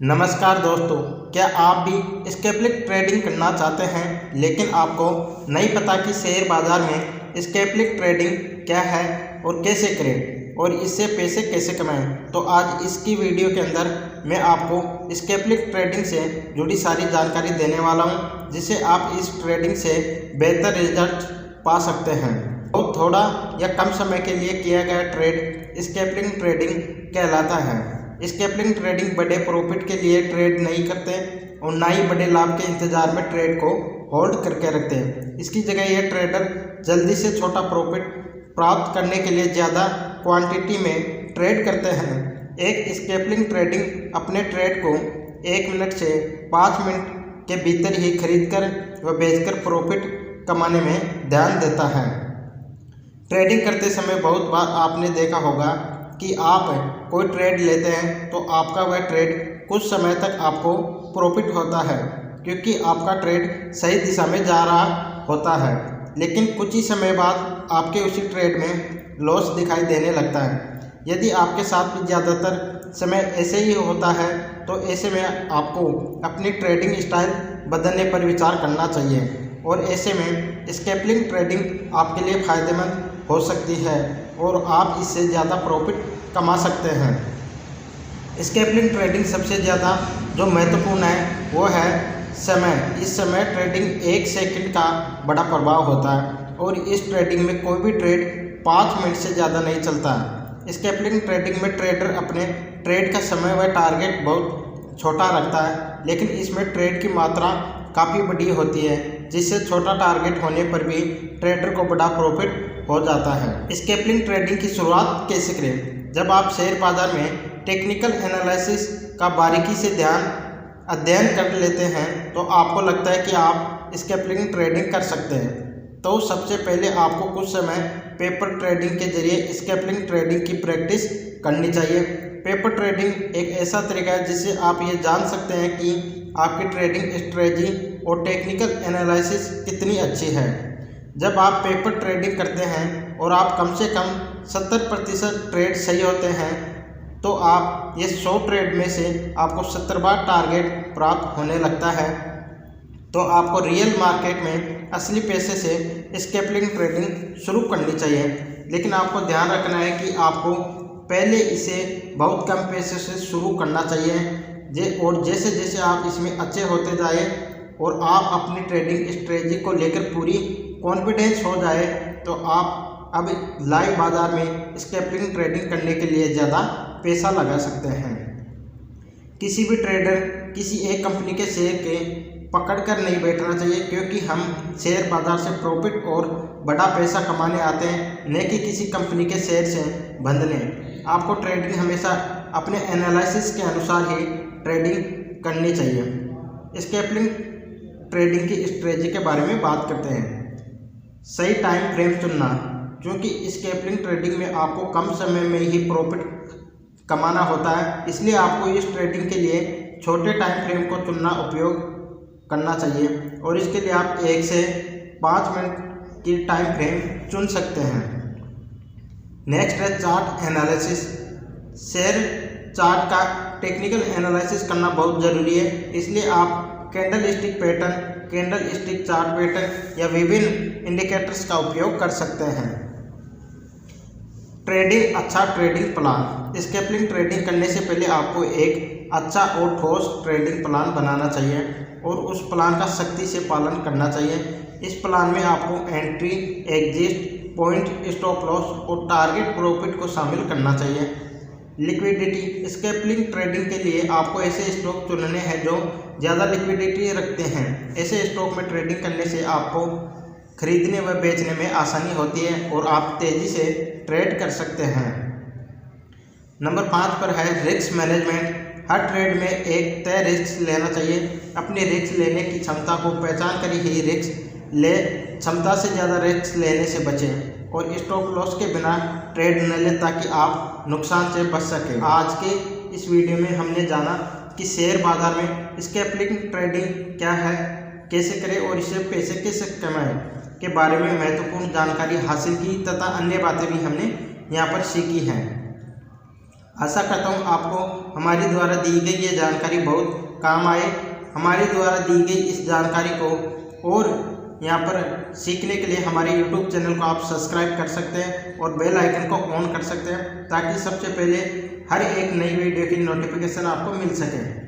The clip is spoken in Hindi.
नमस्कार दोस्तों, क्या आप भी स्केल्पिंग ट्रेडिंग करना चाहते हैं लेकिन आपको नहीं पता कि शेयर बाज़ार में स्केल्पिंग ट्रेडिंग क्या है और कैसे करें और इससे पैसे कैसे कमाएं। तो आज इसकी वीडियो के अंदर मैं आपको स्केल्पिंग ट्रेडिंग से जुड़ी सारी जानकारी देने वाला हूं, जिससे आप इस ट्रेडिंग से बेहतर रिजल्ट पा सकते हैं। तो थोड़ा या कम समय के लिए किया गया ट्रेड स्केल्पिंग ट्रेडिंग कहलाता है। स्केल्पिंग ट्रेडिंग बड़े प्रॉफिट के लिए ट्रेड नहीं करते और ना ही बड़े लाभ के इंतजार में ट्रेड को होल्ड करके रखते हैं। इसकी जगह ये ट्रेडर जल्दी से छोटा प्रॉफिट प्राप्त करने के लिए ज़्यादा क्वांटिटी में ट्रेड करते हैं। एक स्केल्पिंग ट्रेडिंग अपने ट्रेड को 1 मिनट से 5 मिनट के भीतर ही खरीदकर व बेचकर प्रॉफिट कमाने में ध्यान देता है। ट्रेडिंग करते समय बहुत बार आपने देखा होगा कि आप कोई ट्रेड लेते हैं तो आपका वह ट्रेड कुछ समय तक आपको प्रॉफिट होता है, क्योंकि आपका ट्रेड सही दिशा में जा रहा होता है। लेकिन कुछ ही समय बाद आपके उसी ट्रेड में लॉस दिखाई देने लगता है। यदि आपके साथ भी ज़्यादातर समय ऐसे ही होता है तो ऐसे में आपको अपनी ट्रेडिंग स्टाइल बदलने पर विचार करना चाहिए और ऐसे में स्केल्पिंग ट्रेडिंग आपके लिए फ़ायदेमंद हो सकती है और आप इससे ज़्यादा प्रॉफिट कमा सकते हैं। स्केल्पिंग ट्रेडिंग सबसे ज़्यादा जो महत्वपूर्ण है वो है समय। इस समय ट्रेडिंग 1 सेकंड का बड़ा प्रभाव होता है और इस ट्रेडिंग में कोई भी ट्रेड 5 मिनट से ज़्यादा नहीं चलता है। स्केल्पिंग ट्रेडिंग में ट्रेडर अपने ट्रेड का समय व टारगेट बहुत छोटा रखता है, लेकिन इसमें ट्रेड की मात्रा काफ़ी बड़ी होती है, जिससे छोटा टारगेट होने पर भी ट्रेडर को बड़ा प्रॉफिट हो जाता है। स्केल्पिंग ट्रेडिंग की शुरुआत कैसे करें? जब आप शेयर बाजार में टेक्निकल एनालिसिस का बारीकी से अध्ययन कर लेते हैं तो आपको लगता है कि आप स्केल्पिंग ट्रेडिंग कर सकते हैं। तो सबसे पहले आपको कुछ समय पेपर ट्रेडिंग के जरिए स्केल्पिंग ट्रेडिंग की प्रैक्टिस करनी चाहिए। पेपर ट्रेडिंग एक ऐसा तरीका है जिससे आप ये जान सकते हैं कि आपकी ट्रेडिंग स्ट्रेटजी और टेक्निकल एनालिसिस कितनी अच्छी है। जब आप पेपर ट्रेडिंग करते हैं और आप कम से कम 70% ट्रेड सही होते हैं तो आप ये 100 ट्रेड में से आपको 70 बार टारगेट प्राप्त होने लगता है। तो आपको रियल मार्केट में असली पैसे से स्केल्पिंग ट्रेडिंग शुरू करनी चाहिए, लेकिन आपको ध्यान रखना है कि आपको पहले इसे बहुत कम पैसे से शुरू करना चाहिए और जैसे जैसे आप इसमें अच्छे होते जाए और आप अपनी ट्रेडिंग स्ट्रेटजी को लेकर पूरी कॉन्फिडेंस हो जाए तो आप अब लाइव बाज़ार में स्केल्पिंग ट्रेडिंग करने के लिए ज़्यादा पैसा लगा सकते हैं। किसी भी ट्रेडर किसी एक कंपनी के शेयर के पकड़ कर नहीं बैठना चाहिए, क्योंकि हम शेयर बाज़ार से प्रॉफिट और बड़ा पैसा कमाने आते हैं, न कि किसी कंपनी के शेयर से बंधने। आपको ट्रेडिंग हमेशा अपने एनालिसिस के अनुसार ही ट्रेडिंग करनी चाहिए। स्केल्पिंग ट्रेडिंग की स्ट्रेटजी के बारे में बात करते हैं। सही टाइम फ्रेम चुनना, क्योंकि स्केल्पिंग ट्रेडिंग में आपको कम समय में ही प्रॉफिट कमाना होता है, इसलिए आपको इस ट्रेडिंग के लिए छोटे टाइम फ्रेम को चुनना उपयोग करना चाहिए और इसके लिए आप 1 से 5 मिनट की टाइम फ्रेम चुन सकते हैं। नेक्स्ट है चार्ट एनालिसिस। शेयर चार्ट का टेक्निकल एनालिसिस करना बहुत ज़रूरी है, इसलिए आप candle stick pattern, candle stick chart pattern या विभिन्न इंडिकेटर्स का उपयोग कर सकते हैं। ट्रेडिंग अच्छा ट्रेडिंग प्लान। स्केल्पिंग ट्रेडिंग करने से पहले आपको एक अच्छा और ठोस ट्रेडिंग प्लान बनाना चाहिए और उस प्लान का सख्ती से पालन करना चाहिए। इस प्लान में आपको entry, exit point, stop loss और टारगेट प्रॉफिट को शामिल करना चाहिए। लिक्विडिटी। स्केल्पिंग ट्रेडिंग के लिए आपको ऐसे स्टॉक चुनने हैं जो ज़्यादा लिक्विडिटी रखते हैं। ऐसे स्टॉक में ट्रेडिंग करने से आपको खरीदने व बेचने में आसानी होती है और आप तेज़ी से ट्रेड कर सकते हैं। नंबर 5 पर है रिस्क मैनेजमेंट। हर ट्रेड में एक तय रिस्क लेना चाहिए। अपनी रिस्क लेने की क्षमता को पहचान कर ही रिस्क ले, क्षमता से ज़्यादा रिस्क लेने से बचें और स्टॉप लॉस के बिना ट्रेड न लें ताकि आप नुकसान से बच सकें। आज के इस वीडियो में हमने जाना कि शेयर बाजार में स्केल्पिंग ट्रेडिंग क्या है, कैसे करें और इससे पैसे कैसे कमाएं के बारे में महत्वपूर्ण जानकारी हासिल की तथा अन्य बातें भी हमने यहाँ पर सीखी हैं। आशा करता हूँ आपको हमारे द्वारा दी गई ये जानकारी बहुत काम आए। हमारे द्वारा दी गई इस जानकारी को और यहाँ पर सीखने के लिए हमारे YouTube चैनल को आप सब्सक्राइब कर सकते हैं और बेल आइकन को ऑन कर सकते हैं, ताकि सबसे पहले हर एक नई वीडियो की नोटिफिकेशन आपको मिल सके।